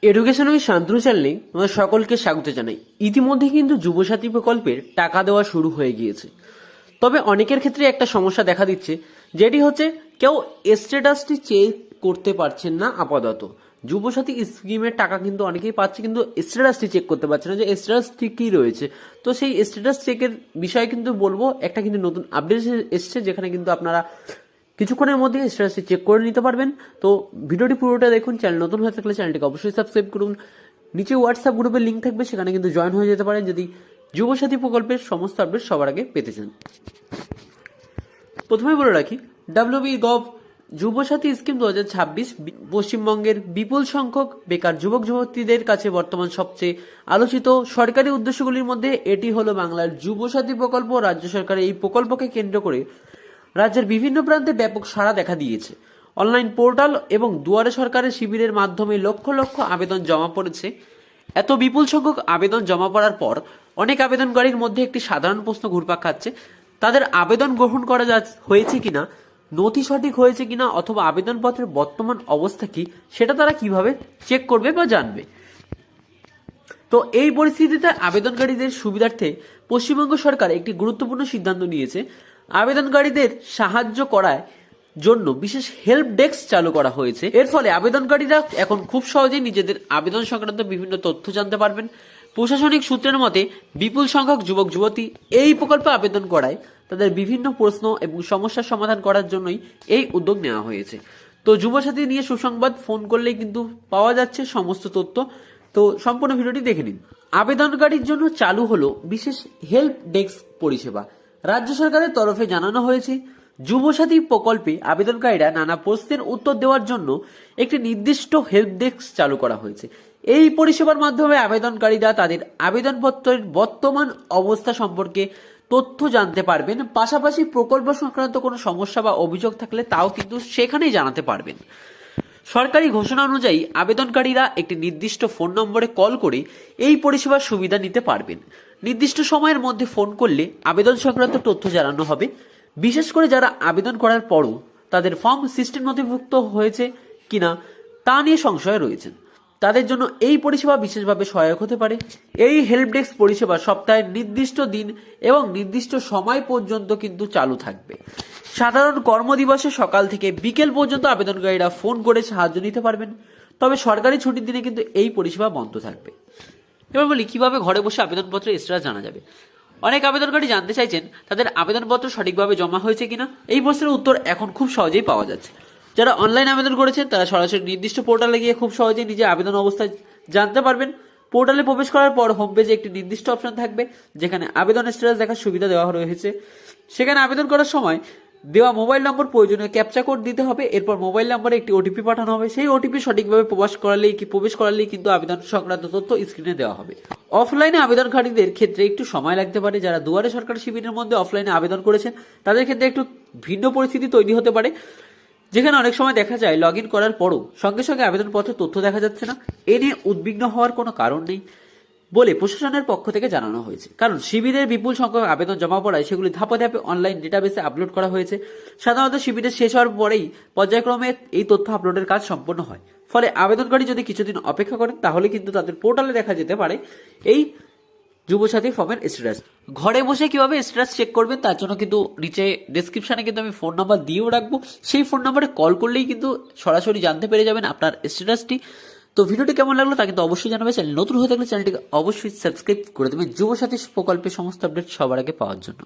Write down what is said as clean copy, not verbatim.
Education with Shantanu চ্যানেলে তোমাদের সকলকে স্বাগত জানাই। ইতিমধ্যে কিন্তু যুবসাথী প্রকল্পের টাকা দেওয়া শুরু হয়ে গিয়েছে। তবে অনেকের ক্ষেত্রে একটা সমস্যা দেখা দিচ্ছে, যেটি হচ্ছে কেউ স্ট্যাটাসটি চেক করতে পারছেন না আপাতত। যুবসাথী স্কিমের টাকা কিন্তু অনেকেই পাচ্ছে, কিন্তু স্ট্যাটাসটি চেক করতে পারছে না যে স্ট্যাটাস ঠিক কী রয়েছে। তো সেই স্ট্যাটাস চেকের বিষয়ে কিন্তু বলবো, একটা কিন্তু নতুন আপডেট এসছে, যেখানে কিন্তু আপনারা কিছুক্ষণের মধ্যে স্ট্যাটাসটি চেক করে নিতে পারবেন। তো ভিডিওটি পুরোটা দেখুন। চ্যানেল নতুন হয়ে থাকলে চ্যানেলটিকে অবশ্যই সাবস্ক্রাইব করুন। নিচে হোয়াটসঅ্যাপ গ্রুপের লিঙ্ক থাকবে, সেখানে কিন্তু জয়েন হয়ে যেতে পারেন যদি যুবসাথী প্রকল্পের সমস্ত আপডেট সবার আগে পেতে চান। প্রথমে বলে রাখি, WB.gov যুবসাথী স্কিম 2026 পশ্চিমবঙ্গের বিপুল সংখ্যক বেকার যুবক যুবতীদের কাছে বর্তমান সবচেয়ে আলোচিত সরকারি উদ্দেশ্যগুলির মধ্যে এটি হলো বাংলার যুবসাথী প্রকল্প। রাজ্য সরকারের এই প্রকল্পকে কেন্দ্র করে রাজ্যের বিভিন্ন প্রান্তে ব্যাপক সাড়া দেখা দিয়েছে। অনলাইন পোর্টাল এবং দুয়ারে সরকারের শিবিরের মাধ্যমে লক্ষ লক্ষ আবেদন জমা পড়েছে। এত বিপুল সংখ্যক আবেদন জমা পড়ার পর অনেক আবেদনকারীর মধ্যে একটি সাধারণ প্রশ্ন ঘুরপাক খাচ্ছে, তাদের আবেদন গ্রহণ করা হয়েছে কিনা, নথি সঠিক হয়েছে কিনা, অথবা আবেদনপত্রের বর্তমান অবস্থা কি, সেটা তারা কিভাবে চেক করবে বা জানবে। তো এই পরিস্থিতিতে আবেদনকারীদের সুবিধার্থে পশ্চিমবঙ্গ সরকার একটি গুরুত্বপূর্ণ সিদ্ধান্ত নিয়েছে। আবেদনকারীদের সাহায্য করার জন্য বিশেষ হেল্প ডেস্ক চালু করা হয়েছে। এর ফলে আবেদনকারীরা এখন খুব সহজেই নিজেদের আবেদন সংক্রান্ত বিভিন্ন তথ্য জানতে পারবেন। প্রশাসনিক সূত্রের মতে, বিপুল সংখ্যক যুবক যুবতী এই প্রকল্পে আবেদন করায় তাদের বিভিন্ন প্রশ্ন এবং সমস্যার সমাধান করার জন্যই এই উদ্যোগ নেওয়া হয়েছে। তো যুবসাথী নিয়ে সুসংবাদ, ফোন করলেই কিন্তু পাওয়া যাচ্ছে সমস্ত তথ্য। তো সম্পূর্ণ ভিডিওটি দেখে নিন। আবেদনকারীর জন্য চালু হলো বিশেষ হেল্প ডেস্ক পরিষেবা। রাজ্য সরকারের তরফে জানানো হয়েছে, যুবসাথী প্রকল্পে আবেদনকারীরা নানা প্রশ্নের উত্তর দেওয়ার জন্য একটি নির্দিষ্ট হেল্প ডেস্ক চালু করা হয়েছে। এই পরিষেবার মাধ্যমে আবেদনকারীরা তাদের আবেদনপত্রের বর্তমান অবস্থা সম্পর্কে তথ্য জানতে পারবেন। পাশাপাশি প্রকল্প সংক্রান্ত কোনো সমস্যা বা অভিযোগ থাকলে তাও কিন্তু সেখানেই জানাতে পারবেন। সরকারি ঘোষণা অনুযায়ী আবেদনকারীরা একটি নির্দিষ্ট ফোন নম্বরে কল করে এই পরিষেবার সুবিধা নিতে পারবেন। নির্দিষ্ট সময়ের মধ্যে ফোন করলে আবেদন সংক্রান্ত তথ্য জানানো হবে। বিশেষ করে যারা আবেদন করার পরও তাদের ফর্ম সিস্টেম নথিভুক্ত হয়েছে কিনা তা নিয়ে সংশয় রয়েছেন, তাদের জন্য এই পরিষেবা বিশেষভাবে সহায়ক হতে পারে। এই হেল্প ডেস্ক পরিষেবা সপ্তাহের নির্দিষ্ট দিন এবং নির্দিষ্ট সময় পর্যন্ত কিন্তু চালু থাকবে। সাধারণ কর্মদিবসে সকাল থেকে বিকেল পর্যন্ত আবেদনকারীরা ফোন করে সাহায্য নিতে পারবেন। তবে সরকারি ছুটির দিনে কিন্তু এই পরিষেবা বন্ধ থাকবে। এবার বলি, কিভাবে ঘরে বসে আবেদনপত্রের স্ট্যাটাস জানা যাবে। অনেক আবেদনকারী জানতে চাইছেন তাদের আবেদনপত্র সঠিকভাবে জমা হয়েছে কিনা। এই প্রশ্নের উত্তর এখন খুব সহজেই পাওয়া যাচ্ছে। যারা অনলাইন আবেদন করেছেন তারা সরাসরি নির্দিষ্ট পোর্টালে গিয়ে খুব সহজেই নিজের আবেদন অবস্থা জানতে পারবেন। পোর্টালে প্রবেশ করার পর হোম পেজে একটি নির্দিষ্ট অপশন থাকবে, যেখানে আবেদন স্ট্যাটাস দেখার সুবিধা দেওয়া রয়েছে। সেখানে আবেদন করার সময় দেওয়া মোবাইল নম্বর প্রয়োজনীয় ক্যাপচা কোড দিতে হবে। এরপর মোবাইল নম্বরে একটি ওটিপি পাঠানো হবে। সেই ওটিপি সঠিকভাবে প্রবেশ করালেই কিন্তু আবেদন সংক্রান্ত তথ্য স্ক্রিনে দেওয়া হবে। অফলাইনে আবেদনকারীদের ক্ষেত্রে একটু সময় লাগতে পারে। যারা দুয়ারে সরকার শিবিরের মধ্যে অফলাইনে আবেদন করেছেন তাদের ক্ষেত্রে একটু ভিন্ন পরিস্থিতি তৈরি হতে পারে, যেখানে অনেক সময় দেখা যায় লগ ইন করার পরও সঙ্গে সঙ্গে আবেদনপত্রের তথ্য দেখা যাচ্ছে না। এ নিয়ে উদ্বিগ্ন হওয়ার কোনো কারণ নেই বলে প্রশাসনের পক্ষ থেকে জানানো হয়েছে। কারণ শিবিরের বিপুল সংখ্যক আবেদন জমা পড়ায় সেগুলি ধাপে ধাপে অনলাইন ডেটাবেসে আপলোড করা হয়েছে। সাধারণত শিবিরের শেষ হওয়ার পরেই পর্যায়ক্রমে এই তথ্য আপলোডের কাজ সম্পন্ন হয়। ফলে আবেদনকারী যদি কিছুদিন অপেক্ষা করেন তাহলে কিন্তু তাদের পোর্টালে দেখা যেতে পারে এই যুবসাথী ফর্মের স্ট্যাটাস। ঘরে বসে কিভাবে স্ট্যাটাস চেক করবেন তার জন্য কিন্তু নিচে ডেসক্রিপশনে কিন্তু আমি ফোন নাম্বার দিয়েও রাখবো। সেই ফোন নাম্বারে কল করলেই কিন্তু সরাসরি জানতে পেরে যাবেন আপনার স্ট্যাটাসটি। তো ভিডিওটি কেমন লাগলো তা কিন্তু অবশ্যই জানাবে। চ্যানেল নতুন হয়ে থাকলে চ্যানেলটিকে অবশ্যই সাবস্ক্রাইব করে দেবেন যুবসাথী প্রকল্পের সমস্ত আপডেট সবার আগে পাওয়ার জন্য।